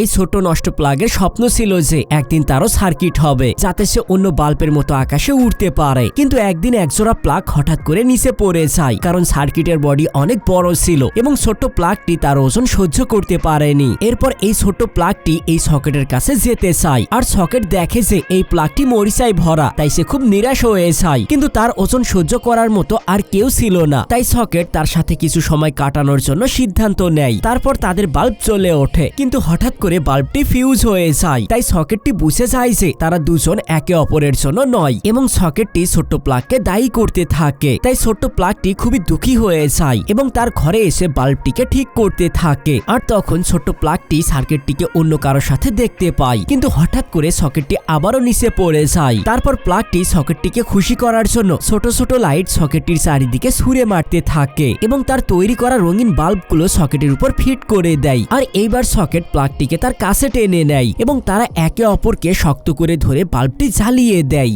এই ছোট নষ্ট প্লাগের স্বপ্ন ছিল যে একদিন তারও সার্কিট হবে, যাতে সে অন্য বাল্বের মতো আকাশে উড়তে পারে। কিন্তু একদিন একজোড়া প্লাগ হঠাৎ করে নিচে পড়ে যায়, কারণ সার্কিটের বডি অনেক বড় ছিল এবং ছোট্ট প্লাগটি তার ওজন সহ্য করতে পারেনি। এরপর এই ছোট্ট প্লাগটি এই সকেটের কাছে যেতে চায়, আর সকেট দেখে যে এই প্লাগটি মরিচায় ভরা, তাই সে খুব নিরাশ হয়ে যায়। কিন্তু তার ওজন সহ্য করার মতো আর কেউ ছিল না, তাই সকেট তার সাথে কিছু সময় কাটানোর জন্য সিদ্ধান্ত নেয়। তারপর তাদের বাল্ব জ্বলে ওঠে, কিন্তু হঠাৎ করে বাল্বটি ফিউজ হয়ে যায়। তাই সকেটটি বুঝে যায় যে তারা দুজন একে অপরের জন্য নয়, এবং সকেটটি ছোট্ট প্লাগকে দায়ী করতে থাকে। তাই ছোট্ট প্লাগটি খুবই দুঃখী হয়ে যায় এবং তার ঘরে এসে বাল্বটিকে ঠিক করতে থাকে। আর তখন ছোট্ট প্লাগটি সার্কিটটিকে অন্য কারোর সাথে দেখতে পায়, কিন্তু হঠাৎ করে সকেটটি আবারও নিচে পড়ে যায়। তারপর প্লাগটি সকেটটিকে খুশি করার জন্য ছোট ছোট লাইট সকেটটির চারিদিকে ছুঁড়ে মারতে থাকে এবং তার তৈরি করা রঙিন বাল্বগুলো সকেটের উপর ফিট করে দেয়। আর এইবার সকেট প্লাগটিকে তার কাছে টেনে নেয় এবং তারা একে অপরকে শক্ত করে ধরে বাল্বটি জ্বালিয়ে দেয়।